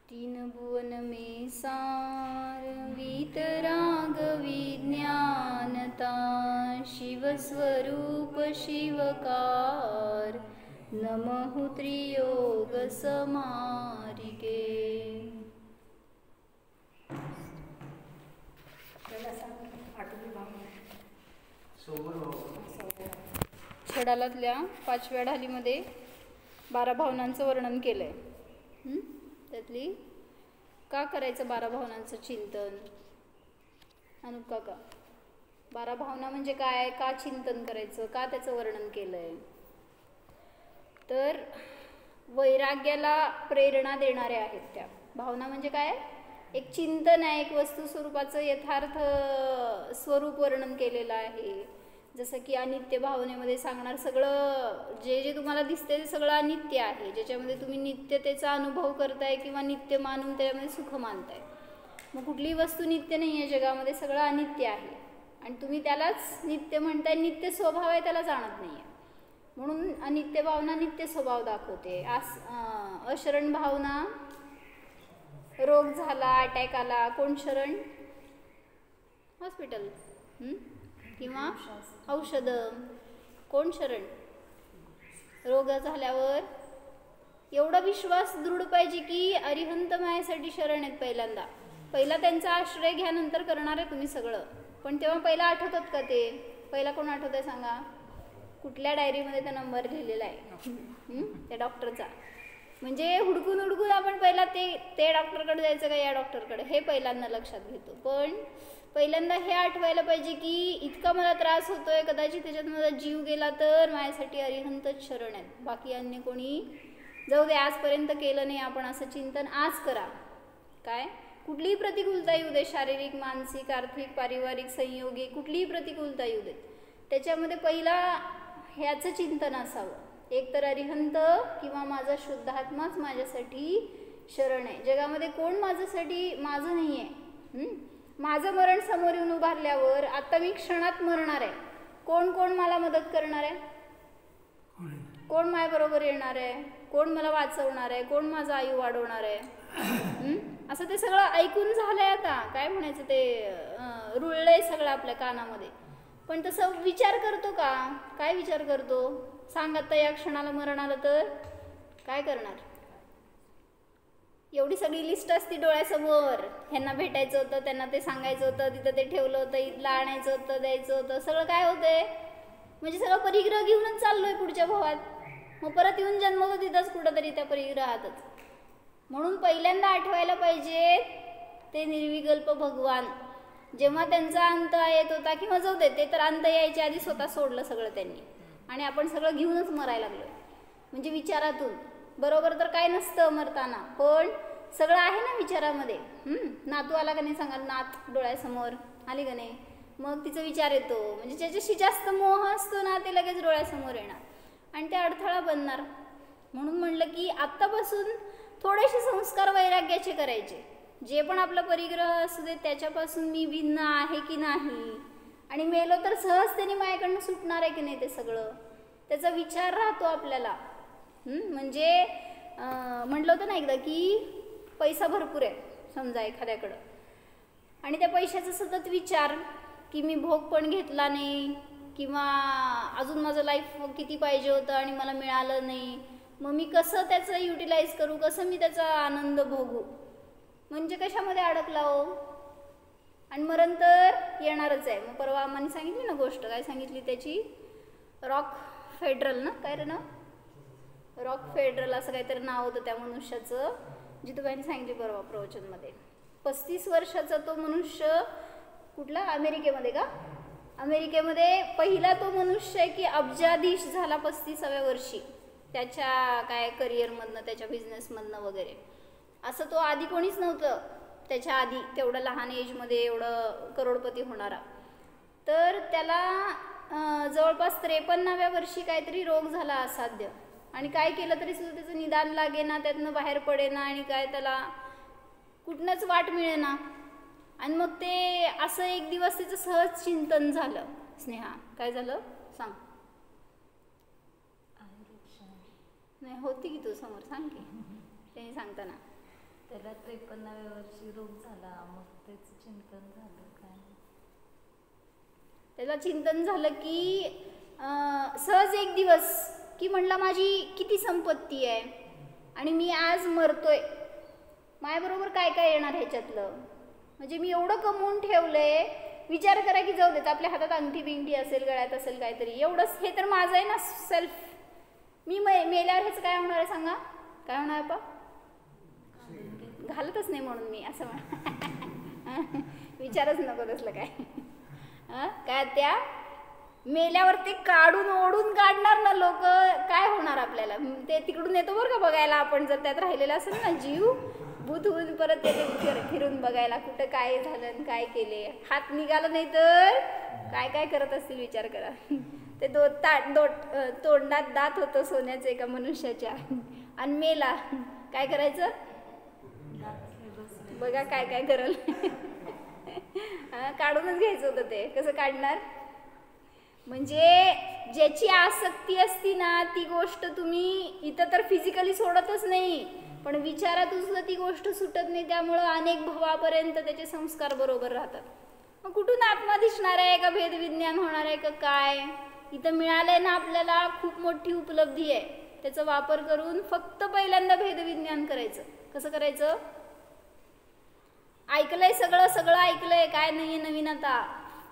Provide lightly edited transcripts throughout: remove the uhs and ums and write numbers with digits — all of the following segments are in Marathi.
तीन भुवन में सार वीतराग विज्ञानता शिवस्वरूप शिवकार नमः त्रियोग समारिके। छडालातल्या 5व्या ढालीमध्ये 12 भावनांचं वर्णन केलंय. त्यातली का करायचं 12 भावनांचं चिंतन? अनुप काका, 12 भावना म्हणजे काय, का चिंतन करायचं, का त्याचं वर्णन केलंय? तर वैराग्याला प्रेरणा देणाऱ्या आहेत त्या भावना. म्हणजे काय, एक चिंतन आहे, एक वस्तू स्वरूपाचं यथार्थ स्वरूप वर्णन केलेलं आहे. जसं की अनित्य भावनेमध्ये सांगणार सगळं जे जे तुम्हाला दिसते ते सगळं अनित्य आहे, ज्याच्यामध्ये तुम्ही नित्यतेचा अनुभव करताय किंवा नित्य मानून त्याच्यामध्ये सुख मानताय. मग कुठलीही वस्तू नित्य नाही आहे जगामध्ये, सगळं अनित्य आहे आणि तुम्ही त्यालाच नित्य म्हणताय. नित्य स्वभाव आहे त्याला जाणत नाही आहे, म्हणून अनित्य भावना नित्य स्वभाव दाखवते. अशरण भावना, रोग झाला, अटॅक आला, कोण शरण? हॉस्पिटल किंवा औषधं. कोण शरण? रोग झाल्यावर एवढा विश्वास दृढ पाहिजे की अरिहंत मायेसाठी शरण आहेत. पहिला त्यांचा आश्रय घ्या, नंतर करणार आहे तुम्ही सगळं. पण तेव्हा पहिला आठवतात का ते? पहिला कोण आठवत आहे सांगा? कुठल्या डायरीमध्ये त्या नंबर लिहिलेला आहे त्या डॉक्टरचा? म्हणजे हुडकून हुडकून आपण पहिला ते डॉक्टरकडे जायचं का या डॉक्टरकडे, हे पहिल्यांदा लक्षात घेतो. पण पहिल्यांदा हे आठवायला पाहिजे की इतका मला त्रास होतोय, कदाचित त्याच्यात माझा जीव गेला तर माझ्यासाठी अरिहंतच शरण आहेत, बाकी अन्य कोणी जाऊ दे. आजपर्यंत केलं नाही आपण असं चिंतन आज करा. काय कुठलीही प्रतिकूलता येऊ दे, शारीरिक, मानसिक, आर्थिक, पारिवारिक, संयोगिक, कुठलीही प्रतिकूलता येऊ दे, त्याच्यामध्ये पहिला ह्याचं चिंतन असावं. एक तर अरिहंत किंवा माझा शुद्धात्माच माझ्यासाठी शरण आहे. जगामध्ये कोण माझ्यासाठी माझं नाही आहे. माझं मरण समोर येऊन उभारल्यावर आता मी क्षणात मरणार आहे. कोण कोण मला मदत करणार आहे? कोण माझ्याबरोबर येणार आहे? कोण मला वाचवणार आहे? कोण माझं आयु वाढवणार आहे? असं ते सगळं ऐकून झालंय. आता काय म्हणायचं, ते रुळलंय सगळं आपल्या कानामध्ये. पण तसं विचार करतो का? काय विचार करतो? सांग आता या क्षणाला मरण आलं तर काय करणार? एवढी सगळी लिस्ट असती डोळ्यासमोर. ह्यांना भेटायचं होतं, त्यांना ते सांगायचं होतं, तिथं ते ठेवलं होतं, इथलं आणायचं होतं, द्यायचं होतं, सगळं काय होतंय? म्हणजे सगळं परिग्रह घेऊनच चाललोय पुढच्या भावात. मग परत येऊन जन्मतो तिथंच कुठंतरी त्या परिग्रहातच. म्हणून पहिल्यांदा आठवायला पाहिजे ते निर्विकल्प भगवान. जेव्हा त्यांचा अंत येत होता, किंवा जाऊ दे, ते तर अंत यायच्या आधी स्वतः सोडलं सगळं त्यांनी, आणि आपण सगळं घेऊनच मरायला लागलो. म्हणजे विचारातून. बरोबर तर काय नसतं मरताना, पण सगळं आहे ना विचारामध्ये. नातू आला का नाही सांगाल? नात डोळ्यासमोर आली का नाही? मग तिचा विचार येतो. म्हणजे ज्याच्याशी जास्त मोह असतो ना, ते लगेच डोळ्यासमोर येणार आणि ते अडथळा बनणार. म्हणून म्हणलं की आत्तापासून थोडेसे संस्कार वैराग्याचे करायचे. जे पण आपला परिग्रह असू दे त्याच्यापासून मी भिन्न आहे की नाही, आणि मेलो तर सहजतेने माझ्याकडनं सुटणार आहे की नाही, ते सगळं त्याचा विचार राहतो आपल्याला. म्हणजे म्हटलं होतं ना एकदा की पैसा भरपूर आहे समजा एखाद्याकडं, आणि त्या पैशाचा सतत विचार की मी भोग पण घेतला नाही, किंवा अजून माझं लाईफ किती पाहिजे होतं आणि मला मिळालं नाही, मग मी कसं त्याचं युटिलाइज करू, कसं मी त्याचा आनंद भोगू. म्हणजे कशामध्ये अडकला हो? आणि मरण तर येणारच आहे. मग परवा आम्हाला सांगितली ना गोष्ट, काय सांगितली त्याची? रॉक फेडरल ना, काय रे ना, रॉक फेडरल असं काहीतरी नाव होतं त्या मनुष्याचं. जितूबाईंनी सांगितली परवा प्रवचनमध्ये. 35 वर्षाचा तो मनुष्य, कुठला? अमेरिकेमध्ये का? अमेरिकेमध्ये पहिला तो मनुष्य आहे की अब्जाधीश झाला 35व्या वर्षी, त्याच्या काय करिअरमधनं, त्याच्या बिझनेसमधनं वगैरे. असं तो आधी कोणीच नव्हतं त्याच्या आधी, तेवढं लहान एजमध्ये एवढं करोडपती होणारा. तर त्याला जवळपास 53व्या वर्षी काहीतरी रोग झाला असाध्य, आणि काय केलं तरी सुद्धा त्याचं निदान लागेना, त्यातनं बाहेर पडेना, आणि काय त्याला कुठनंच वाट मिळेना. आणि मग ते असं एक दिवस त्याचं सहज चिंतन झालं. स्नेहा, काय झालं सांग? नाही होती की तू समोर, सांग की. त्यांनी सांगताना त्याला 53व्या वर्षी रोग झाला, मग त्याचं चिंतन झालं काय? त्याला चिंतन झालं की सहज एक दिवस की म्हणला माझी किती संपत्ती आहे आणि मी आज मरतोय, माझ्याबरोबर काय काय येणार ह्याच्यातलं, म्हणजे मी एवढं कमवून ठेवलंय, विचार करा की जाऊ देत आपल्या हातात अंगठी बिंगठी असेल, गळ्यात असेल काहीतरी, एवढंच हे तर माझं आहे ना सेल्फ, मी मेल्यावर ह्याचं काय होणार आहे सांगा, काय होणार आहे? घालतच नाही म्हणून मी असं म्हण विचारच नको तसलं काय. काय त्या मेल्यावर ते काढून ओढून काढणार ना लोक, काय होणार आपल्याला, ते तिकडून येतो बरं का बघायला आपण, जर त्यात राहिलेला असेल ना जीव, भूत होऊन परत येते फिरून बघायला कुठं काय झालं काय केले, हात निघाला नाही तर काय काय करत असतील विचार करा. ते तोंडात दात होतं सोन्याचं एका मनुष्याच्या आणि मेला, काय करायचं बघा काय काय करल. काढूनच घ्यायचं होतं ते, कसं काढणार, म्हणजे ज्याची आसक्ती असती ना ती गोष्ट तुम्ही इथं तर फिजिकली सोडतच नाही, पण विचारातून सुद्धा ती गोष्ट सुटत नाही, त्यामुळं अनेक भवापर्यंत त्याचे संस्कार बरोबर राहतात. मग कुठून आत्मा दिसणार आहे का, भेदविज्ञान होणार आहे का काय, इथं मिळालंय ना आपल्याला खूप मोठी उपलब्धी आहे, त्याचा वापर करून फक्त पहिल्यांदा भेदविज्ञान करायचं. कसं करायचं, ऐकलंय सगळं सगळं ऐकलंय, काय नाही नवीन आता,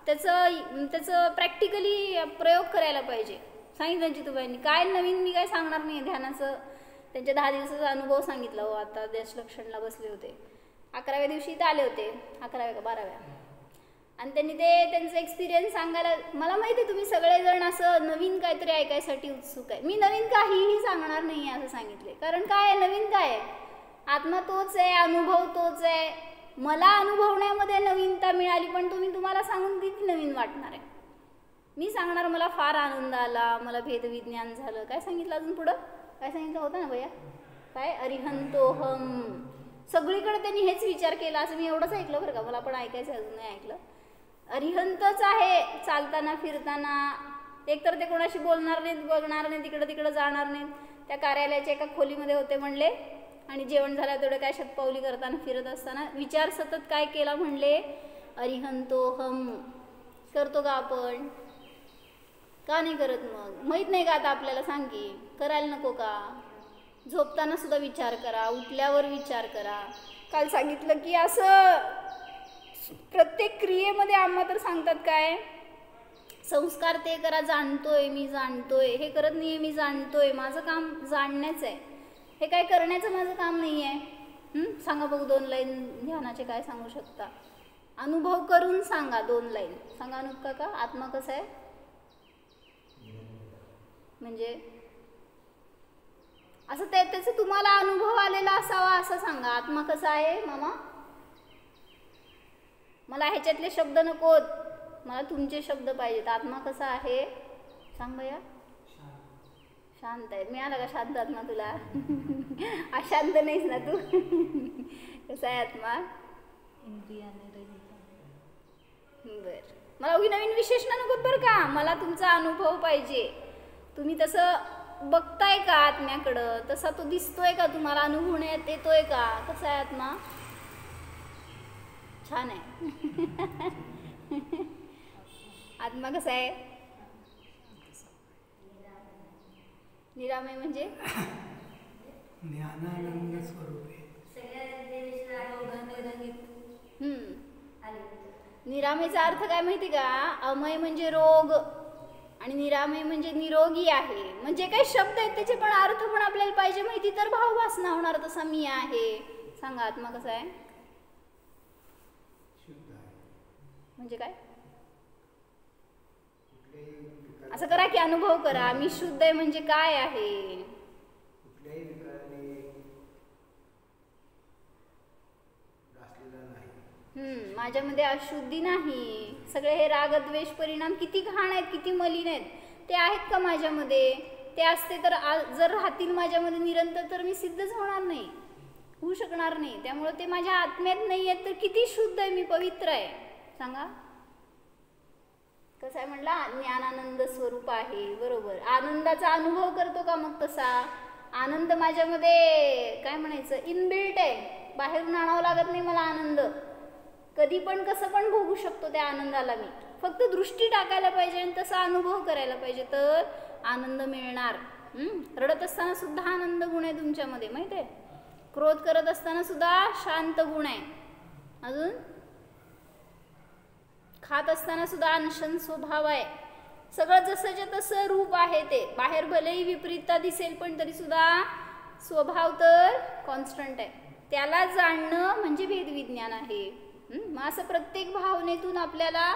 त्याचं प्रॅक्टिकली प्रयोग करायला पाहिजे. सांगितलं जितूबाईंनी, काय नवीन मी काय सांगणार नाही, ध्यानाचं त्यांच्या 10 दिवसाचा अनुभव सांगितला. हो आता देशलक्षणला बसले होते, 11व्या दिवशी इथं आले होते, 11व्या का 12व्या, आणि त्यांनी ते त्यांचं एक्सपिरियन्स सांगायला, मला माहिती आहे तुम्ही सगळेजण असं नवीन काहीतरी ऐकायसाठी उत्सुक आहे, मी नवीन काहीही सांगणार नाही असं सांगितले, कारण काय आहे नवीन काय आहे, आत्मा तोच आहे, अनुभव तोच आहे, मला अनुभवण्यामध्ये नवीनता मिळाली, पण तुम्हाला सांगून किती नवीन वाटणार आहे, मी सांगणार मला फार आनंद आला, मला भेदविज्ञान झालं, काय सांगितलं अजून पुढं, काय सांगितलं होतं ना भैया, काय अरिहंतोहम, सगळीकडे त्यांनी हेच विचार केला, असं मी एवढंच ऐकलं बरं का, मला पण ऐकायचं अजून नाही ऐकलं, अरिहंतच आहे, चालताना फिरताना, एकतर ते कोणाशी बोलणार नाहीत, बघणार नाही, तिकडं जाणार नाहीत, त्या कार्यालयाच्या एका खोलीमध्ये होते म्हणले, आणि जेवण झालं तेवढं काय शतपावली करताना फिरत असताना विचार सतत काय केला म्हणले, अरिहंतोहम. करतो का आपण, का नाही करत, मग माहीत नाही का आता आपल्याला, सांगी करायला नको का, झोपताना सुद्धा विचार करा, उठल्यावर विचार करा. काल सांगितलं की असं प्रत्येक क्रियेमध्ये आम्हा तर सांगतात काय, संस्कार ते करा, जाणतोय मी जाणतोय, हे करत नाही मी जाणतोय, माझं काम जाणण्याचं आहे, हे काय करण्याचं माझं काम नाही आहे. सांगा बघू 2 लाईन ध्यानाचे काय सांगू शकता, अनुभव करून सांगा, 2 लाईन सांगा अनुप काका, आत्मा कसा आहे, म्हणजे असं त्याचं तुम्हाला अनुभव आलेला असावा असं सांगा, आत्मा कसा आहे मामा, मला ह्याच्यातले शब्द नकोत, मला तुमचे शब्द पाहिजेत, आत्मा कसा आहे सांग भैया. शांत आहे, मिळाला का शांत आत्मा तुला, अशांत नाहीस ना तू, कसा आहे आत्मा, इंद्रियाने रहित. बर, मला उगी नवीन विशेषण नकोत बरं का, मला तुमचा अनुभव पाहिजे, तुम्ही तसं बघताय का आत्म्याकडं, तसा तो दिसतोय का तुम्हाला, अनुभवण्यात येतोय का, कसा आहे आत्मा, छान आहे. आत्मा कसा आहे, निरामय म्हणजे ज्ञानानंद स्वरूप आहे. निरामयचा अर्थ काय माहिती का, अमय म्हणजे रोग आणि निरामय म्हणजे निरोगी आहे, म्हणजे काही शब्द आहेत त्याचे पण अर्थ पण आपल्याला पाहिजे माहिती, तर भाववासना होणार, तसा मी आहे. सांगा आत्मा कसा आहे, म्हणजे काय, असं करा की अनुभव करा, मी शुद्ध आहे म्हणजे काय आहे, माझ्यामध्ये अशुद्धी नाही, सगळे हे रागद्वेष परिणाम किती घाण आहेत, किती मलिन आहेत, ते आहेत का माझ्यामध्ये, ते असते तर जर राहतील माझ्यामध्ये निरंतर तर मी सिद्धच होणार नाही, होऊ शकणार नाही, त्यामुळे ते माझ्या आत्म्यात नाही आहेत, तर किती शुद्ध आहे मी, पवित्र आहे. सांगा कसं आहे म्हटला, ज्ञानानंद स्वरूप आहे, बरोबर, आनंदाचा अनुभव करतो का, मग तसा आनंद माझ्यामध्ये काय म्हणायचं इनबिल्ट आहे, बाहेरून आणावं लागत नाही मला आनंद, कधी पण कसं पण भोगू शकतो त्या आनंदाला मी, फक्त दृष्टी टाकायला पाहिजे आणि तसा अनुभव करायला पाहिजे तर आनंद मिळणार. रडत असताना सुद्धा आनंद गुण आहे तुमच्यामध्ये माहित आहे, क्रोध करत असताना सुद्धा शांत गुण आहे, अजून खात असताना सुद्धा अनशन स्वभाव आहे. सगळं जसंच्या तसं रूप आहे ते, बाहेर भलेही विपरीतता दिसेल पण तरी सुद्धा स्वभाव तर कॉन्स्टंट आहे. त्याला जाणणं म्हणजे वेदविज्ञान आहे. मग असं प्रत्येक भावनेतून आपल्याला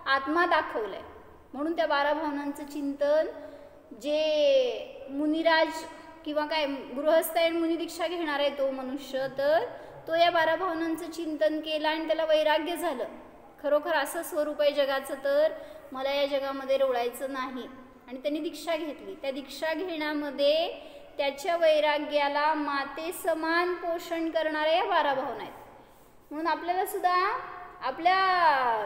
आत्मा दाखवलाय. म्हणून त्या 12 भावनांचं चिंतन जे मुनिराज किंवा काय गृहस्थ आहे मुनी दीक्षा घेणार आहे तो मनुष्य, तर तो या 12 भावनांचं चिंतन केलं आणि त्याला वैराग्य झालं. खरोखर असं स्वरूप आहे जगाचं, तर मला या जगामध्ये रोळायचं नाही. आणि त्यांनी दीक्षा घेतली. त्या दीक्षा घेण्यामध्ये त्याच्या वैराग्याला माते समान पोषण करणाऱ्या या 12 भावना आहेत. म्हणून आपल्याला सुद्धा आपल्या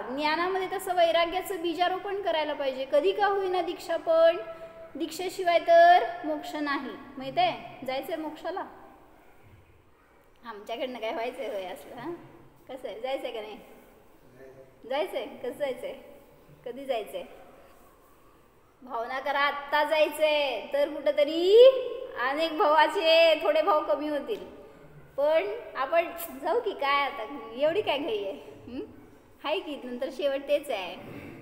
ज्ञानामध्ये तसं वैराग्याचं बीजारोपण करायला पाहिजे. कधी का होईना दीक्षा, पण दीक्षेशिवाय तर मोक्ष नाही. माहित आहे, जायचंय मोक्षाला? आमच्याकडनं काय व्हायचंय होय असलं? हां, कसं आहे, जायचंय का नाही? जायचंय. कसं जायचंय, कधी जायचंय? भावना करा आत्ता जायचंय, तर कुठंतरी अनेक भावाचे थोडे भाव कमी होतील. पण आपण जाऊ की काय, आता एवढी काय घाई आहे? हाय की नंतर शेवट तेच आहे,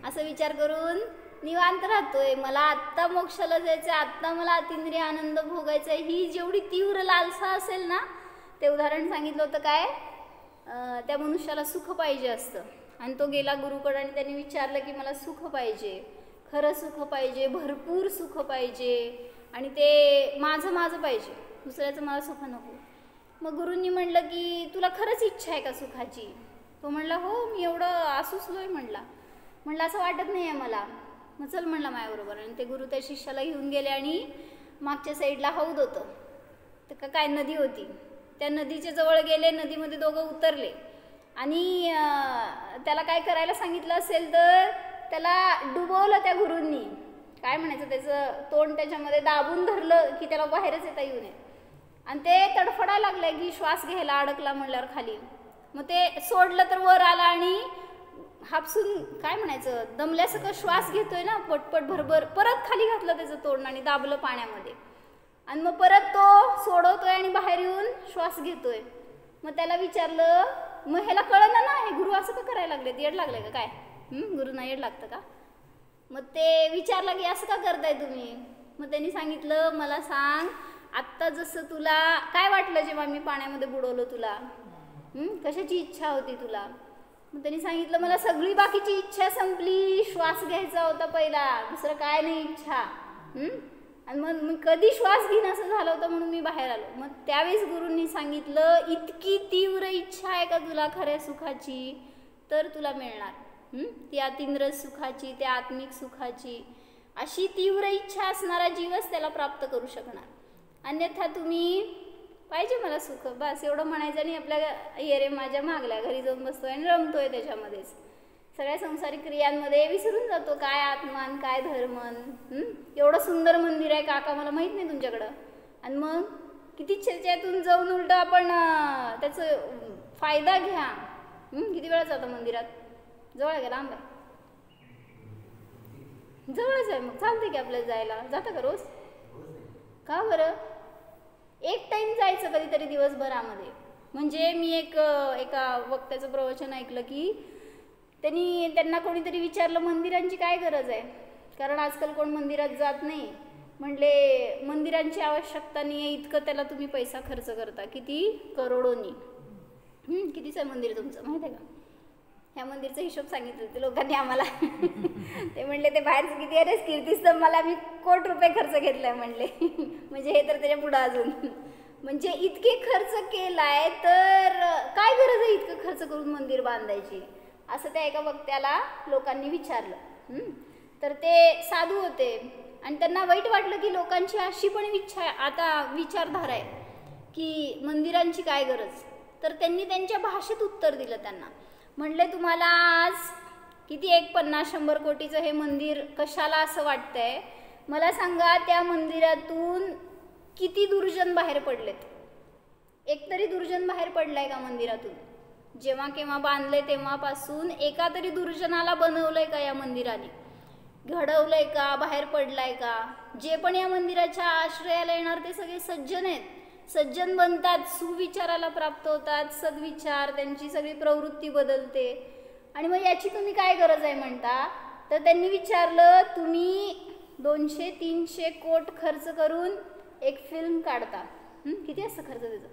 असं विचार करून निवांत राहतोय. मला आत्ता मोक्षाला जायचं, आत्ता मला अतिंद्रिय आनंद भोगायचा आहे, ही जेवढी तीव्र लालसा असेल ना, ते उदाहरण सांगितलं होतं काय, त्या मनुष्याला सुख पाहिजे असतं आणि तो गेला गुरुकडे आणि त्यांनी विचारलं की मला सुख पाहिजे, खरं सुख पाहिजे, भरपूर सुख पाहिजे आणि ते माझं माझं पाहिजे, दुसऱ्याचं मला सुख नको. मग गुरूंनी म्हणलं की तुला खरंच इच्छा आहे का सुखाची? तो म्हणला हो, मी एवढं आसुसलोय म्हणला असं वाटत नाही आहे मला. मग चल म्हणला माझ्याबरोबर. आणि ते गुरु त्या शिष्याला घेऊन गेले आणि मागच्या साईडला हौद होतं, तर काय नदी होती, त्या नदीच्या जवळ गेले, नदीमध्ये दोघं उतरले आणि त्याला काय करायला सांगितलं असेल तर त्याला डुबवलं त्या गुरूंनी. काय म्हणायचं, त्याचं तोंड त्याच्यामध्ये दाबून धरलं की त्याला बाहेरच येता येऊ नये. आणि ते तडफडायला लागले की श्वास घ्यायला अडकला म्हणल्यावर खाली. मग ते सोडलं तर वर आला आणि हापसून काय म्हणायचं, दमल्यासारखं श्वास घेतोय ना पटपट भरभर, परत खाली घातलं त्याचं तोंड आणि दाबलं पाण्यामध्ये. आणि मग परत तो सोडवतोय आणि बाहेर येऊन श्वास घेतोय. मग त्याला विचारलं, मग ह्याला कळलं ना हे गुरु असं का करायला लागले, येड लागलंय का काय? गुरुंना येड लागतं का? मग ते विचारलं की असं का करताय तुम्ही? मग त्यांनी सांगितलं, मला सांग आत्ता जसं तुला काय वाटलं जेव्हा मी पाण्यामध्ये बुडवलं तुला, कशाची इच्छा होती तुला? मग त्यांनी सांगितलं, मला सगळी बाकीची इच्छा संपली, श्वास घ्यायचा होता पहिला, दुसरं काय नाही इच्छा. आणि मग मी कधी श्वास घेईन असं झालं होतं म्हणून मी बाहेर आलो. मग त्यावेळेस गुरूंनी सांगितलं, इतकी तीव्र इच्छा आहे का तुला खऱ्या सुखाची, तर तुला मिळणार ती अतिंद्र सुखाची, त्या आत्मिक सुखाची. अशी तीव्र इच्छा असणारा जीवच त्याला प्राप्त करू शकणार. अन्यथा तुम्ही पाहिजे मला सुख बस एवढं म्हणायचं आणि आपल्या येरे माझ्या मागल्या घरी जाऊन बसतोय आणि रमतोय त्याच्यामध्येच, सगळ्या संसारिक क्रियांमध्ये विसरून जातो काय आत्मान काय धर्मन. एवढं सुंदर मंदिर आहे काका, मला माहीत नाही तुमच्याकडं, आणि मग किती चर्चेतून जाऊन उलट आपण त्याचं फायदा घ्या. किती वेळा जातं मंदिरात? जवळ आहे का लांब आहे? जवळच आहे, मग चालते की आपल्याला जायला. जातं का रोज? का बरं? एक टाइम जायचं कधीतरी दिवसभरामध्ये. म्हणजे मी एका वक्त्याचं प्रवचन ऐकलं की त्यांना कोणीतरी विचारलं मंदिरांची काय गरज आहे, कारण आजकाल कोण मंदिरात जात नाही. म्हणले मंदिरांची आवश्यकता नाही आहे, इतकं त्याला तुम्ही पैसा खर्च करता, किती करोडोनी. कितीच आहे मंदिर तुमचं माहिती आहे का? ह्या मंदिरचा हिशोब सांगितलं ते लोकांनी आम्हाला. ते म्हणले ते बाहेरचं किती आहे रे कीर्तिस्तंभाला मी ₹1 कोटी खर्च घेतलाय म्हणले. म्हणजे हे तर त्याच्या पुढं अजून, म्हणजे इतके खर्च केलाय तर काय गरज आहे इतकं खर्च करून मंदिर बांधायची, असं त्या एका वक्त्याला लोकांनी विचारलं. तर ते साधू होते आणि त्यांना वाईट वाटलं की लोकांची अशी पण विचारधारा आहे की मंदिरांची काय गरज. तर त्यांनी त्यांच्या भाषेत उत्तर दिलं त्यांना. म्हणले तुम्हाला आज किती 50-100 कोटीचं हे मंदिर कशाला असं वाटतंय, मला सांगा त्या मंदिरातून किती दुर्जन बाहेर पडलेत. एकतरी दुर्जन बाहेर पडलाय का मंदिरातून? जेव्हा केव्हा बांधलंय तेव्हापासून एका तरी दुर्जनाला बनवलंय का या मंदिराने? घडवलंय का? बाहेर पडलाय का? जे पण या मंदिराच्या आश्रयाला येणार ते सगळे सज्जन आहेत. सज्जन बनतात, सुविचाराला प्राप्त होतात, सद्विचार, त्यांची सगळी प्रवृत्ती बदलते. आणि मग याची तुम्ही काय गरज आहे म्हणता? तर त्यांनी विचारलं, तुम्ही 200-300 कोट खर्च करून एक फिल्म काढता, किती असतं खर्च त्याचं?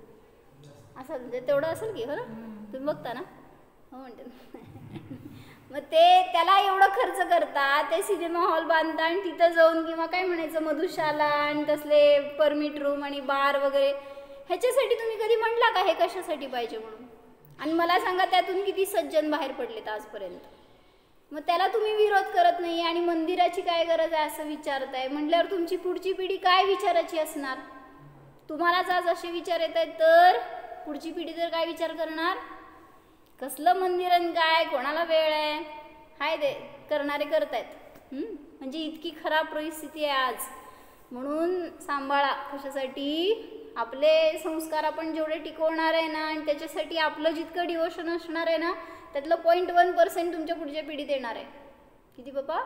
असं म्हणजे तेवढं असेल की, हो ना? तुम्ही बघता ना? हो म्हणते. मग ते त्याला एवढं खर्च करता, ते सिनेमा हॉल बांधता आणि तिथं जाऊन किंवा काय म्हणायचं मधुशाला आणि तसले परमिट रूम आणि बार वगैरे, ह्याच्यासाठी तुम्ही कधी म्हटला का हे कशासाठी पाहिजे म्हणून? आणि मला सांगा त्यातून किती सज्जन बाहेर पडलेत आजपर्यंत. मग त्याला तुम्ही विरोध करत नाही आणि मंदिराची काय गरज आहे असं विचारताय म्हटल्यावर तुमची पुढची पिढी काय विचाराची असणार? तुम्हालाच आज असे विचार येत आहेत तर पुढची पिढी तर काय विचार करणार? कसलं मंदिर आणि काय, कोणाला वेळ आहे? हाय ते करणारे करतायत. म्हणजे इतकी खराब परिस्थिती आहे आज. म्हणून सांभाळा. कशासाठी? आपले संस्कार आपण जेवढे टिकवणार आहे ना आणि त्याच्यासाठी आपलं जितकं डिवोशन असणार आहे ना त्यातलं 0.1% तुमच्या पुढच्या पिढीत येणार आहे. किती बाबा?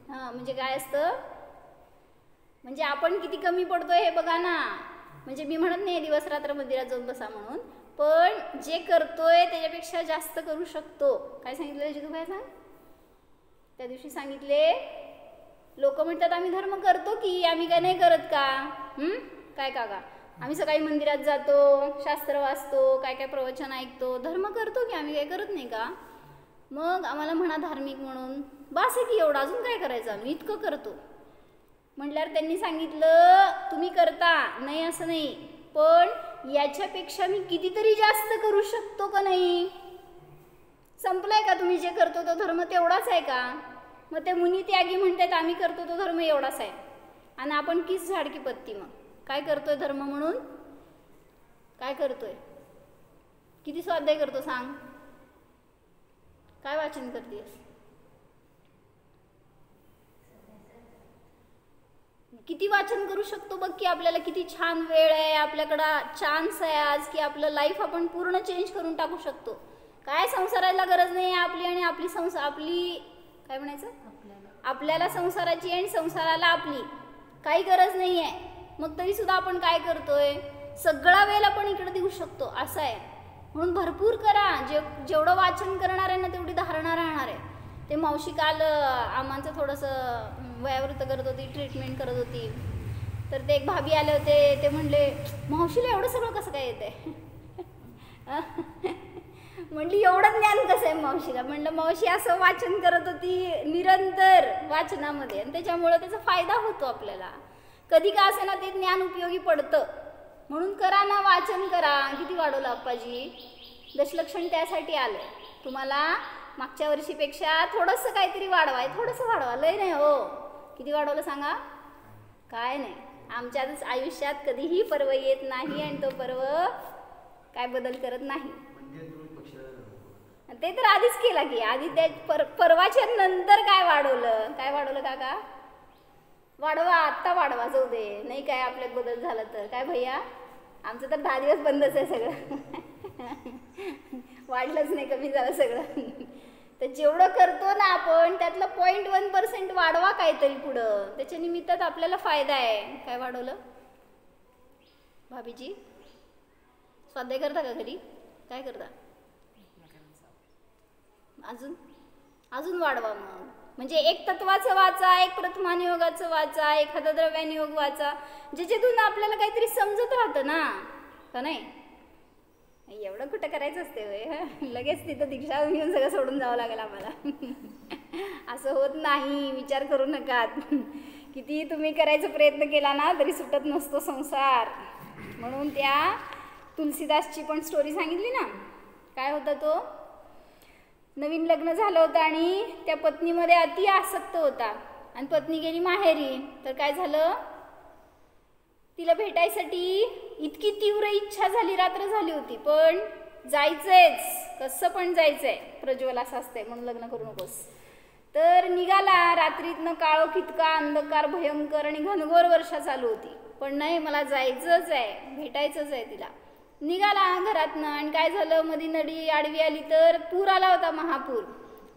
हां, म्हणजे काय असतं, म्हणजे आपण किती कमी पडतोय हे बघा ना. म्हणजे मी म्हणत नाही दिवस रात्र मंदिरात जाऊन बसा म्हणून, पण जे करतोय त्याच्यापेक्षा जास्त करू शकतो. काय सांगितलं जितू काय सांग? त्या दिवशी सांगितले, लोक म्हणतात आम्ही धर्म करतो की, आम्ही काय नाही करत का? काय काका, आम्ही सकाळी मंदिरात जातो, शास्त्र वाचतो, काय काय प्रवचन ऐकतो, धर्म करतो की, आम्ही काय करत नाही का? मग आम्हाला म्हणा धार्मिक म्हणून, बास आहे की एवढं, अजून काय करायचं, आम्ही इतकं करतो. म्हटल्यावर त्यांनी सांगितलं तुम्ही करता नाही असं नाही, पण याच्यापेक्षा मी कितीतरी जास्त करू शकतो का नाही? संपलाय का तुम्ही जे करतो तो धर्म तेवढाच आहे का? मग ते मुनी त्यागी म्हणतात आम्ही करतो तो धर्म एवढाच आहे, आणि आपण किस झाडकी पत्ती. मग काय करतोय धर्म म्हणून? काय करतोय? किती स्वाध्याय करतो सांग? काय वाचन करतेस? किती वाचन करू शकतो बघ की. आपल्याला किती छान वेळ आहे, आपल्याकडं चान्स आहे आज की आपलं लाईफ आपण पूर्ण चेंज करून टाकू शकतो. काय संसाराला गरज नाही आपली, आणि आपली आपली काय म्हणायचं, आपल्याला संसाराची आणि संसाराला आपली काही गरज नाही आहे. मग तरी सुद्धा आपण काय करतोय, सगळा वेळ आपण इकडे देऊ शकतो असं आहे. म्हणून भरपूर करा. जेवढं वाचन करणार आहे ना तेवढी धारणा राहणार आहे. ते मावशी काल आम्हाचं थोडंसं वयावृत्त करत होती, ट्रीटमेंट करत होती, तर ते एक भाभी आले होते. ते म्हणले मावशीला एवढं सगळं कसं काय येत आहे? म्हणली एवढं ज्ञान कसं आहे मावशीला? म्हणलं मावशी असं वाचन करत होती निरंतर वाचनामध्ये, आणि त्याच्यामुळं त्याचा फायदा होतो आपल्याला. कधी का असे ना ते ज्ञान उपयोगी पडतं. म्हणून करा ना, वाचन करा. किती वाढवलं अप्पाजी? दशलक्षण त्यासाठी आलंय तुम्हाला. मागच्या वर्षीपेक्षा थोडंसं काहीतरी वाढवाय, थोडंसं वाढवा, लय नाही हो. किती वाढवलं सांगा? काय नाही. आमच्याच आयुष्यात कधीही पर्व येत नाही आणि तो पर्व काय बदल करत नाही. ते तर आधीच केला की, आधी त्या परवाच्या नंतर काय वाढवलं? काय वाढवलं काका? वाढवा, आत्ता वाढवा, जाऊ दे. नाही काय आपल्यात बदल झाला तर काय भैया, आमचं तर 10 दिवस बंदच आहे सगळं. वाढलंच नाही, कमी झालं सगळं. तर जेवढं करतो ना आपण त्यातलं 0.1% वाढवा काहीतरी पुढं. त्याच्या निमित्तात आपल्याला फायदा आहे. काय वाढवलं भाभीजी? स्वाध्याय करता का घरी? काय करता? अजून अजून वाढवा. मग म्हणजे एक तत्वाचं वाचा, एक प्रथमानियोगाचं वाचा, एक हतद्रव्यानियोग वाचा, ज्याच्यातून आपल्याला काहीतरी समजत राहतं ना, का नाही? एवढं कुठं करायचं असते होय? लगेच तिथं दीक्षा घेऊन सगळं सोडून जावं लागेल आम्हाला. असं होत नाही, विचार करू नका. किती तुम्ही करायचा प्रयत्न केला ना तरी सुटत नसतो संसार. म्हणून त्या तुलसीदासची पण स्टोरी सांगितली ना. काय होता तो? नवीन लग्न झालं होतं आणि त्या पत्नीमध्ये अति आसक्त होता, आणि पत्नी गेली माहेरी. तर काय झालं, तिला भेटायसाठी इतकी तीव्र इच्छा झाली, रात्र झाली होती, पण जायचंयच, कसं पण जायचंय. प्रज्वल असं असतंय म्हणून लग्न करू नकोस. तर निघाला. रात्रीतनं काळोख इतका अंधकार भयंकर आणि घनघोर वर्षा चालू होती, पण नाही, मला जायचंच आहे, भेटायचंच आहे तिला. निघाला घरातनं आणि काय झालं, मध्ये नदी आडवी आली तर पूर आला होता, महापूर.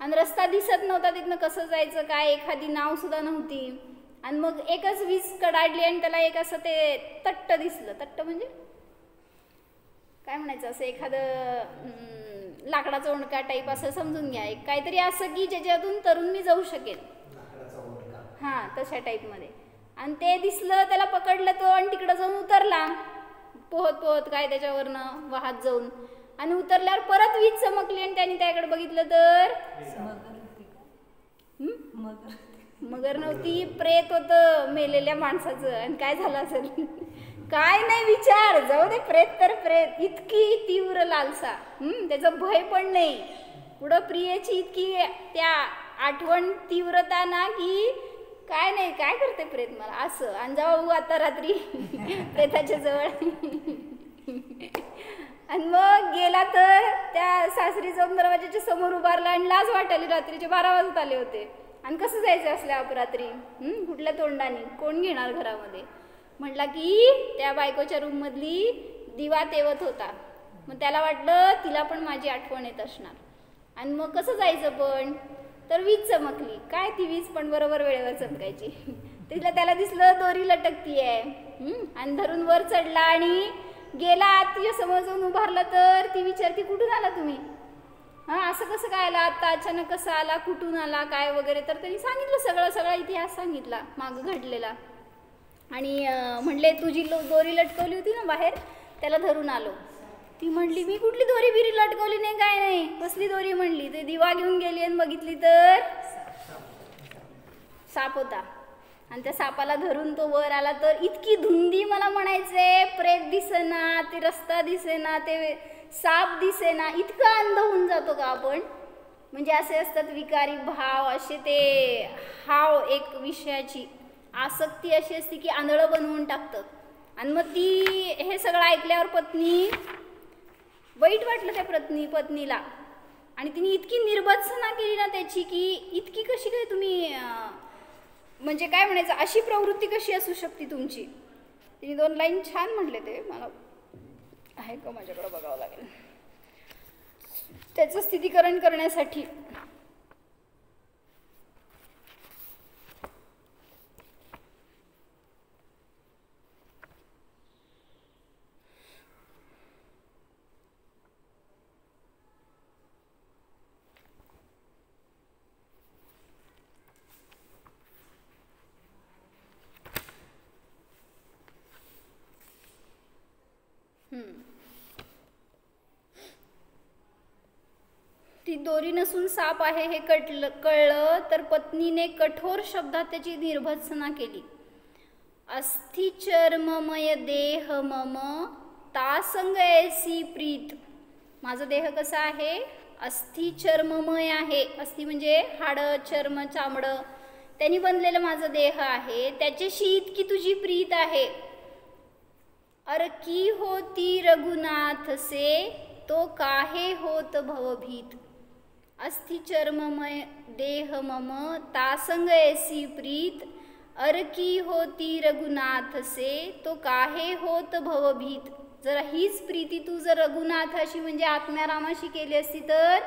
आणि रस्ता दिसत नव्हता, तिथनं कसं जायचं काय, एखादी नावसुद्धा नव्हती. आणि मग एकच वीज कडाडली आणि त्याला एक असं ते तट्ट दिसलं. तट्ट म्हणजे काय म्हणायचं, असं एखादं लाकडाचा ओंडका टाईप असं समजून घ्या, एक काहीतरी असं की ज्याच्यातून तरुण मी जाऊ शकेल, हां तशा टाईपमध्ये. आणि ते दिसलं, त्याला पकडलं तो आणि तिकडं जाऊन उतरला, पोहत पोहत काय त्याच्यावरनं वाहत जाऊन. आणि उतरल्यावर परत वीज चमकली आणि त्याने त्याकडे बघितलं तर मगर नव्हती, प्रेत होतं मेलेल्या माणसाचं. आणि काय झालं असेल काय नाही विचार, जाऊ दे, प्रेत तर प्रेत. इतकी तीव्र लालसा, त्याचं भय पण नाही, पुढं प्रियेची इतकी त्या आठवण तीव्रता ना की काय नाही, काय करते प्रेत मला असं. आणि जाऊ आता रात्री प्रेताच्या जवळ. आणि मग गेला तर त्या सासरी जाऊन दरवाजाच्या समोर उभारला आणि लाज वाटाली, रात्रीचे 12 वाजत आले होते. आणि कसं जायचं असल्या अपरात्री, कुठल्या तोंडाने, कोण घेणार घरामध्ये. म्हटला की त्या बायकोच्या रूममधली दिवा तेवत होता, मग त्याला वाटलं तिला पण माझी आठवण येत असणार. आणि मग कसं जायचं पण, तर वीज चमकली. काय ती वीज पण बरोबर वेळेवर चमकायची. तिला त्याला दिसलं दोरी लटकती आहे, आणि धरून वर चढला आणि गेला. तिच्या समोर जाऊन उभारला तर ती विचारती, कुठून आला तुम्ही, हां असं कसं काय आला, आत्ता अचानक कसं आला, कुठून आला, काय वगैरे. तर त्यांनी सांगितलं सगळा इतिहास सांगितला मागं घडलेला. आणि म्हणले तुझी दोरी लटकवली होती ना बाहेर, त्याला धरून आलो. ती म्हणली मी कुठली दोरी बिरी लटकवली नाही, काय नाही, कसली दोरी म्हणली. ते दिवा घेऊन गेली आणि बघितली तर साप होता. आणि त्या सापाला धरून तो वर आला तर इतकी धुंदी, मला म्हणायचे प्रेत दिसेना, ते रस्ता दिसेना, ते साप दिसेना. इतका अंध होऊन जातो का आपण, म्हणजे असे असतात विकारी भाव, असे ते हाव, एक विषयाची आसक्ती अशी असते की आंधळं बनवून टाकतं. आणि मग ती हे सगळं ऐकल्यावर पत्नी, वाईट वाटलं त्या पत्नीला. आणि तिने इतकी निर्भत्सना केली ना त्याची की इतकी कशी काय तुम्ही, म्हणजे काय म्हणायचं, अशी प्रवृत्ती कशी असू शकते तुमची. तिने 2 लाईन छान म्हटले, ते मला आहे का माझ्याकडे बघावं लागेल त्याचं स्थितीकरण करण्यासाठी. ती दोरी नसून साप आहे हे कळलं तर पत्नीने कठोर शब्दात त्याची निर्भत्सना केली. अस्थिचर्ममय देह मम तासंग ऐसी प्रीत. माझा देह कसा आहे, अस्थिचर्ममय आहे. अस्थि म्हणजे हाडं, चर्म, चामडं, त्यांनी बनलेलं माझा देह आहे, त्याच्याशी इतकी तुझी प्रीत आहे. अरकी होती रघुनाथ से तो काहे होत भवभीत. अस्थिचर्ममय देह मम तासंग ऐसी प्रीत, अरकी होती रघुनाथ से तो काहे होत भवभीत. जर हीच प्रीती तू जर रघुनाथाशी म्हणजे आत्म्यारामाशी केली असती तर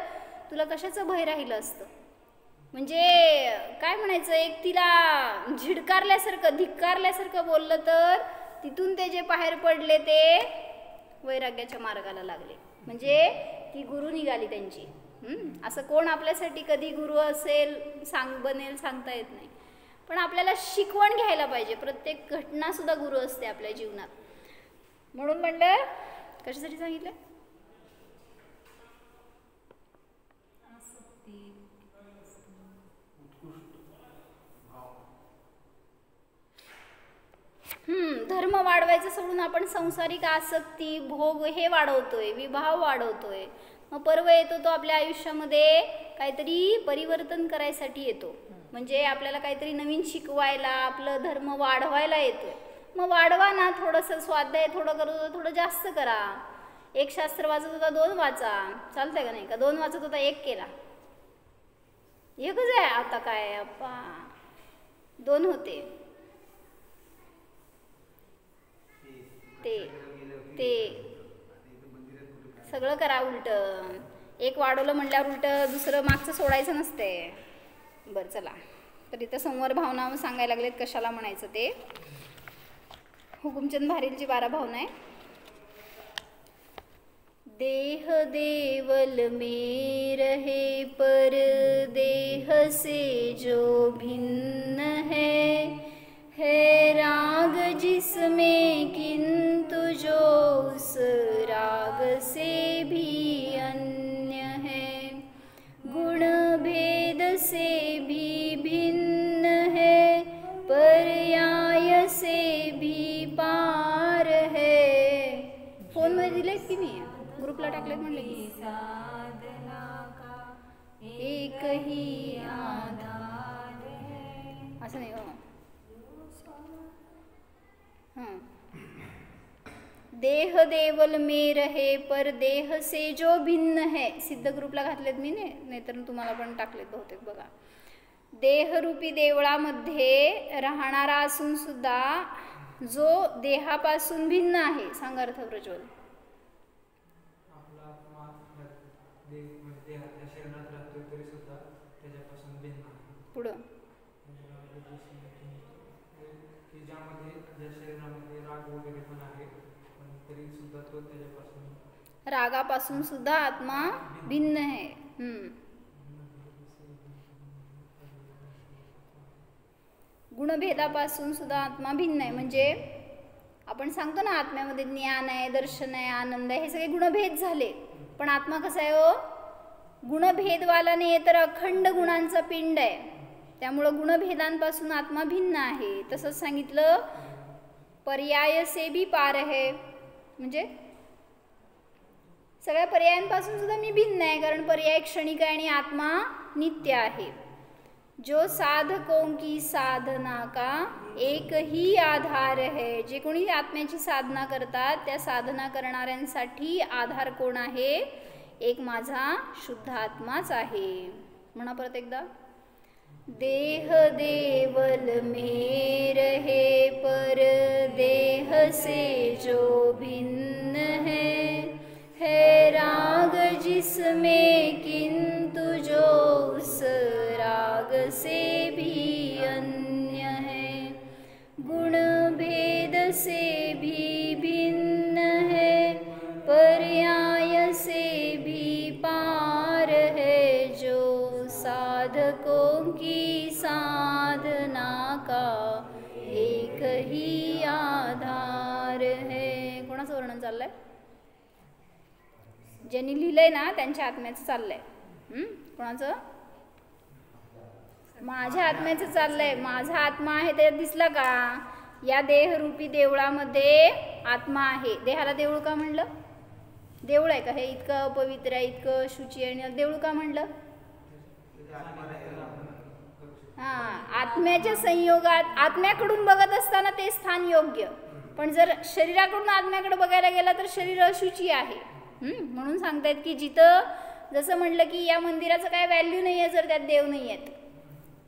तुला कशाचं भय राहिलं असतं. म्हणजे काय म्हणायचं, एक तिला झिडकारल्यासारखं, धिक्कारल्यासारखं बोललं तर तिथून ते जे बाहेर पडले ते वैराग्याच्या मार्गाला लागले. म्हणजे ती गुरु निघाली त्यांची. असं कोण आपल्यासाठी कधी गुरु असेल, बनेल सांगता येत नाही. पण आपल्याला शिकवण घ्यायला पाहिजे. प्रत्येक घटनासुद्धा गुरु असते आपल्या जीवनात. म्हणून म्हणलं, कशासाठी सांगितलं, धर्म वाढवायचं सोडून आपण सांसारिक आसक्ती, भोग हे वाढवतोय, विभाव वाढवतोय. मग पर्व येतो तो आपल्या आयुष्यामध्ये काहीतरी परिवर्तन करायसाठी येतो. म्हणजे आपल्याला काहीतरी नवीन शिकवायला, आपलं धर्म वाढवायला येतोय. मग वाढवा ना, थोडंसं स्वाध्याय थोडं करत होता थोडं जास्त करा. 1 शास्त्र वाचत होता 2 वाचा, चालतंय का नाही, का 2 वाचत होता 1 केला, एकच आहे आता काय अप्पा, 2 होते. ते सगळं करा उलट. एक वाढवलं म्हटल्यावर उलट दुसरं मागचं सोडायचं नसते. बरं चला, तर इथं संवर भावना सांगायला लागलेत कशाला म्हणायचं ते. हुकुमचंद भारीलची 12 भावना आहे. देह देवल में रहे पर देह से जो भिन्न है राग जिसमें किंतु जो उस राग से भी अन्य है, गुण भेद से भी भिन्न है, पर्याय से भी पार है. फोन मध्ये दिलेत की मी ग्रुपला टाकलेत म्हणले की. साधना का एक ही आधार है. असं नाही हो. देह देवल में रहे पर देह से जो भिन्न है. सिद्ध ग्रुपला घातलेत मी ने, नाहीतर तुम्हाला पण टाकलेत बहुतेक बघा. देहरूपी देवळामध्ये राहणारा असून सुद्धा जो देहापासून भिन्न आहे. सांगा अर्थ प्रज्वल. पुढं रागापासून सुद्धा आत्मा भिन्न आहे. गुणभेदापासून सुद्धा आत्मा भिन्न आहे. म्हणजे आपण सांगतो ना आत्म्यामध्ये ज्ञान आहे, दर्शन आहे, आनंद आहे, हे सगळे गुणभेद झाले. पण आत्मा कसा आहे हो? गुणभेदवाला नाही तर अखंड गुणांचा पिंड आहे. त्यामुळं गुणभेदांपासून आत्मा भिन्न आहे. तसंच सांगितलं पर्याय से भी पार है. म्हणजे सगळ्या पर्यायांपासून सुद्धा मी भिन्न आहे, कारण पर्याय क्षणिक आहे आणि आत्मा नित्य आहे. जो साधकों की साधना का एक ही आधार है. जे कोणी आत्म्याची साधना करतात त्या साधना करणाऱ्यांसाठी आधार कोण आहे? एक माझा शुद्ध आत्माच आहे. म्हणा परत एकदा. देह देवल में रहे पर देह से जो भिन्न है राग जिसमें किंतु जो उस राग से भी अन्य है, गुण भेद से भी भिन्न है, पर्याय से भी पार है, जो साधकों की साधना का एक ही आधार है. कोणाचं वर्णन चाललंय? ज्यांनी लिहिलंय ना त्यांच्या आत्म्याचं चाललंय. कोणाचं? माझ्या आत्म्याचं चाललंय. माझा आत्मा आहे त्याच्यात दिसला का? या देहरूपी देवळामध्ये आत्मा आहे. देहाला देऊळ का म्हणलं? देऊळ आहे का हे? इतकं पवित्र आहे, इतकं शुची आहे, आणि देऊळ का म्हणलं? आत्म्याच्या संयोगात आत्म्याकडून बघत असताना ते स्थान योग्य. पण जर शरीराकडून आत्म्याकडे बघायला गेला तर शरीर अशुची आहे. म्हणून सांगतायत की जिथं जसं म्हटलं की या मंदिराचं काय व्हॅल्यू नाही आहे जर त्यात देव नाही आहेत,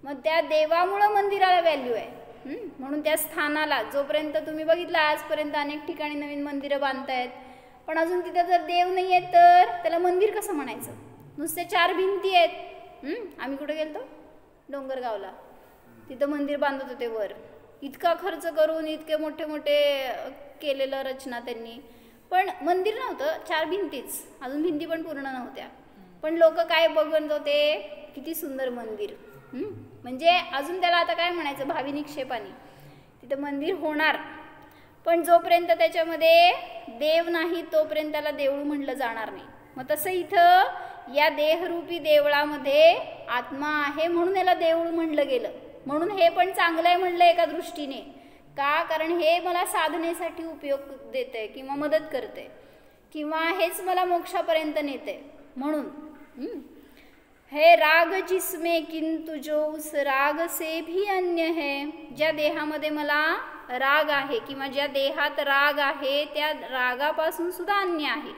मग त्या देवामुळं मंदिराला व्हॅल्यू आहे. म्हणून त्या स्थानाला जोपर्यंत तुम्ही बघितलं आजपर्यंत अनेक ठिकाणी नवीन मंदिरं बांधतायत, पण अजून तिथं जर देव नाही आहेत तर त्याला मंदिर कसं म्हणायचं? नुसते 4 भिंती आहेत. आम्ही कुठे गेलतो? डोंगरगावला. तिथं मंदिर बांधत होते वर. इतका खर्च करून इतके मोठे मोठे केलेलं रचना त्यांनी, पण मंदिर नव्हतं, 4 भिंतीच. अजून भिंती पण पूर्ण नव्हत्या. पण लोक काय बघत होते? किती सुंदर मंदिर. म्हणजे अजून त्याला आता काय म्हणायचं? भावी निक्षेपानी. तिथं मंदिर होणार, पण जोपर्यंत त्याच्यामध्ये देव नाही तोपर्यंत त्याला देऊळ म्हणलं जाणार नाही. मग तसं इथं या देहरूपी देवळामध्ये आत्मा आहे म्हणून याला देऊळ म्हणलं गेलं. म्हणून हे पण चांगलं आहे म्हणलं एका दृष्टीने. का? कारण हे मला साधनेसाठी उपयोग देते किंवा मदत करते किंवा हेच मला मोक्षापर्यंत नेते. म्हणून हे राग जिसमें किंतु जो उस राग से भी अन्य है. ज्या देहामध्ये मला राग आहे किंवा ज्या देहात राग आहे त्या रागापासून सुद्धा अन्य आहे.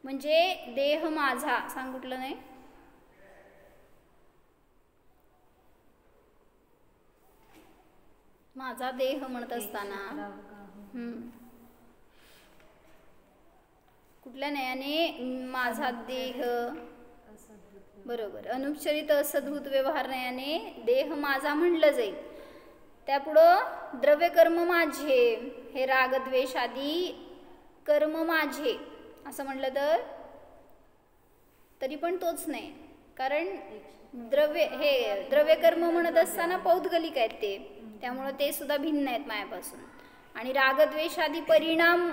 म्हणजे देह माझा सांग कुठलं नाही. माझा देह म्हणत असताना कुठल्या नयाने माझा देह, बरोबर, अनुपचरित असद्भूत व्यवहार नयाने देह माझा म्हणलं जाईल. त्यापुढं द्रव्य कर्म माझे, हे रागद्वेष आदी कर्म माझे असं म्हणलं तर तरी पण तोच नाही, कारण द्रव्य कर्म म्हणत असताना पौद्गलिक आहेत ते, त्यामुळं ते सुद्धा भिन्न आहेत मायापासून. आणि रागद्वेष आदी परिणाम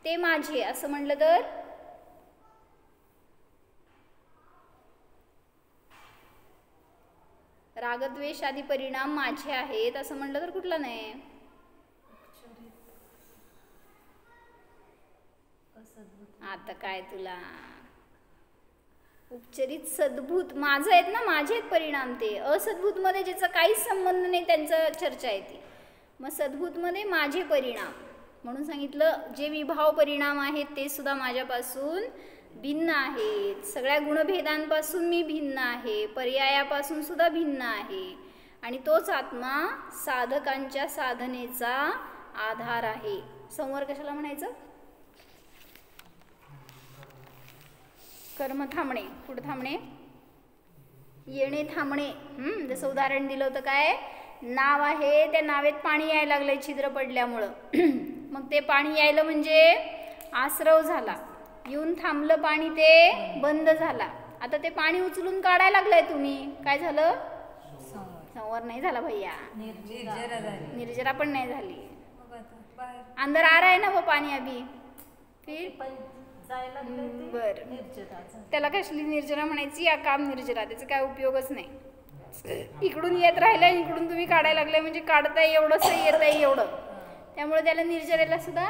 ते माझे असं म्हणलं तर रागद्वेष आदी परिणाम माझे आहेत असं म्हणलं तर कुठलं नाही. आता काय तुला उपचरित सद्भूत माझं आहेत ना, माझे आहेत परिणाम ते. असद्भूत मध्ये ज्याचा काहीच संबंध नाही त्यांचं चर्चा येते. मग सद्भूत मध्ये माझे परिणाम म्हणून सांगितलं. जे विभाव परिणाम आहेत ते सुद्धा माझ्यापासून भिन्न आहेत. सगळ्या गुणभेदांपासून मी भिन्न आहे, पर्यायापासून सुद्धा भिन्न आहे. आणि तोच आत्मा साधकांच्या साधनेचा आधार आहे. संवर कशाला म्हणायचं? कर्म थांबणे, कुठं थांबणे? येणे थांबणे. जसं उदाहरण दिलं होतं, काय नाव आहे, त्या नावेत पाणी यायला लागलंय छिद्र पडल्यामुळं. मग ते पाणी यायलं म्हणजे आसरव झाला, येऊन थांबलं पाणी, ते बंद झाला. आता ते पाणी उचलून काढायला लागलाय तुम्ही, काय झालं? संवर नाही झाला भैया, निर्जरा पण नाही झाली. अंदर आ रहा है ना वो पाणी अभी, फिर बर, त्याला कसली निर्जरा म्हणायची? या काम निर्जरा, त्याचा काय उपयोगच नाही. इकडून येत राहिलाय, इकडून तुम्ही काढायला लागलाय म्हणजे काढताय एवढंच, येत आहे एवढं, त्यामुळे त्याला निर्जरेला सुद्धा.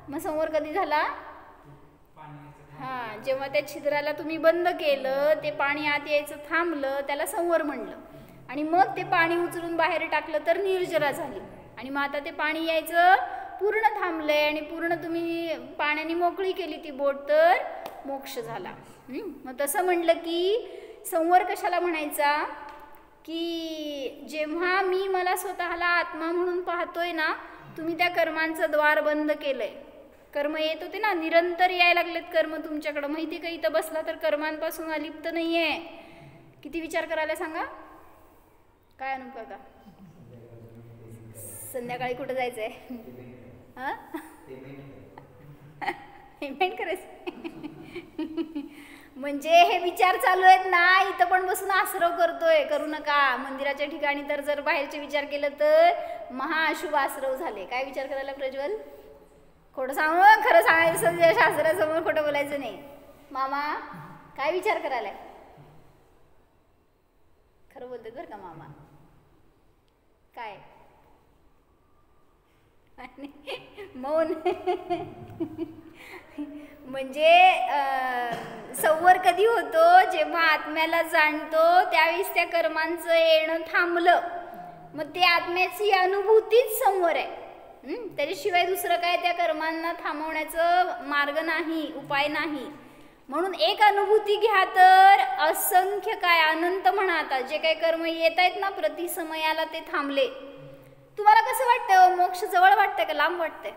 मग संवर कधी झाला? हा, जेव्हा त्या छिद्राला तुम्ही बंद केलं, ते पाणी आत यायचं थांबलं, त्याला संवर म्हणलं. आणि मग ते पाणी उचलून बाहेर टाकलं तर निर्जरा झाली. आणि मग आता ते पाणी यायचं पूर्ण थांबलंय आणि पूर्ण तुम्ही पाण्याने मोकळी केली ती बोट, तर मोक्ष झाला. मग तसं म्हणलं की संवर कशाला म्हणायचा? की जेव्हा मी मला स्वतःला आत्मा म्हणून पाहतोय ना, तुम्ही त्या कर्मांचं द्वार बंद केलंय. कर्म येत होते ना, निरंतर यायला लागलेत कर्म तुमच्याकडं, माहिती का? इथं बसला तर कर्मांपासून अलिप्त नाहीये. किती विचार करायला सांगा. काय अनुभव का? संध्याकाळी कुठं जायचंय? पेमेंट करायचं म्हणजे हे विचार चालू आहेत ना, इथं पण बसून आश्रव करतोय. करू नका. मंदिराच्या ठिकाणी तर जर बाहेरचे विचार केलं तर महाअशुभ आश्रव झाले. काय विचार करायला प्रज्वल? खोटं सांगू, खरं सांगायचं, शास्त्रासमोर खोटं बोलायचं नाही. मामा काय विचार करायला? खरं बोलतात बरं का मामा. काय मौन म्हणजे संवर कधी होतो? जेव्हा आत्म्याला जाणतो त्यावेळेस त्या कर्मांचं येणं थांबलं. मग ते आत्म्याची अनुभूतीच संवर आहे. त्याच्याशिवाय दुसरं काय त्या कर्मांना थांबवण्याचं मार्ग नाही, उपाय नाही. म्हणून एक अनुभूती घ्या तर असंख्य काय अनंत म्हणा. आता जे काही कर्म येत आहेत ना प्रतिसमयाला ते थांबले. तुम्हाला कसं वाटतं? मोक्ष जवळ वाटतंय का लांब वाटतंय?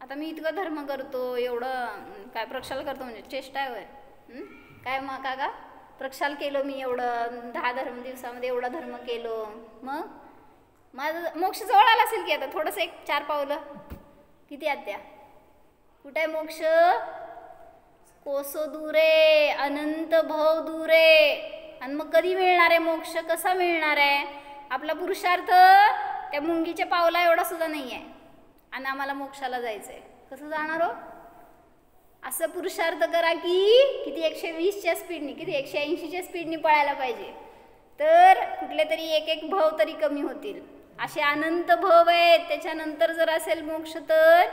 आता मी इतकं धर्म करतो, एवढं काय प्रक्षाल करतो म्हणजे चेष्टा आहे होय? काय मग काका प्रक्षाल केलं मी, एवढं 10 दिवसामध्ये एवढा धर्म केलो, मग माझं मोक्ष जवळ आला असेल की आता थोडंसं 1-4 पावलं. किती आत्या? कुठं आहे मोक्ष? कोसो दूरे, अनंत भव दूरे. आणि मग कधी मिळणार आहे मोक्ष? कसा मिळणार आहे? आपला पुरुषार्थ त्या मुंगीच्या पावला एवढा सुद्धा नाही आहे आणि आम्हाला मोक्षाला जायचंय. कसं जाणार हो? असं पुरुषार्थ करा की किती 120च्या स्पीडनी, किती 180च्या स्पीडनी पळायला पाहिजे, तर कुठले तरी एक भव तरी कमी होतील. असे अनंत भव आहेत. त्याच्यानंतर जर असेल मोक्ष तर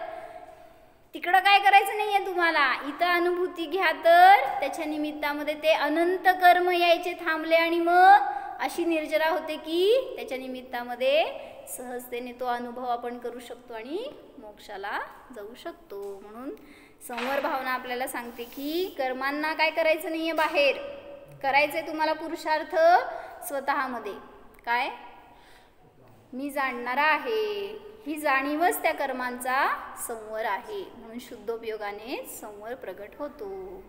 तिकडं काय करायचं नाहीये तुम्हाला. इथं अनुभूती घ्या तर त्याच्या निमित्तामध्ये ते अनंत कर्म यायचे थांबले आणि मग अशी निर्जरा होते की त्याच्या निमित्तामध्ये सहजतेने तो अनुभव आपण करू शकतो आणि मोक्षाला जाऊ शकतो. म्हणून संवर भावना आपल्याला सांगते की कर्मांना काय करायचं नाहीये बाहेर, करायचंय तुम्हाला पुरुषार्थ स्वतःमध्ये. काय? मी जाणणारा आहे, ही जाणीवच त्या कर्मांचा संवर आहे. म्हणून शुद्धोपयोगाने संवर प्रगट होतो.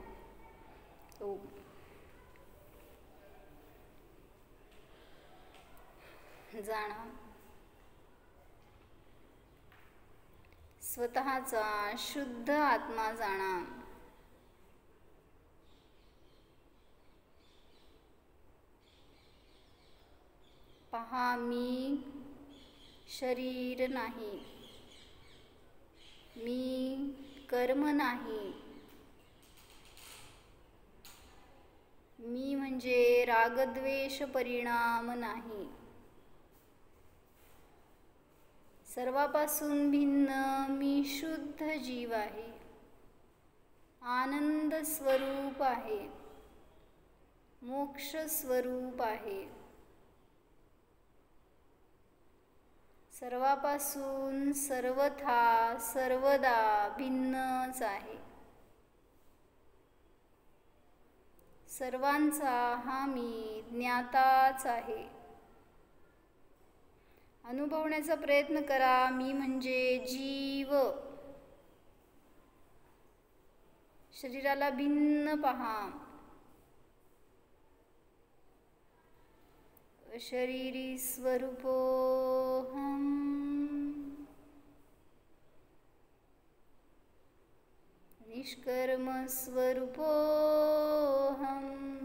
जाणा स्वतःचा शुद्ध आत्मा जाणा. पहा, मी शरीर नाही, मी कर्म नाही, मी म्हणजे रागद्वेष परिणाम नाही. सर्वापासून भिन्न मी शुद्ध जीव आहे, आनंद स्वरूप आहे, मोक्ष स्वरूप आहे. सर्वापासून सर्वथा सर्वदा भिन्नच आहे. सर्वांचा हा मी ज्ञाताच आहे. अनुभवण्याचा प्रयत्न करा. मी म्हणजे जीव. शरीराला भिन्न पहा. अशरीरी स्वरूपोऽहम्, निष्कर्म स्वरूपोऽहम्.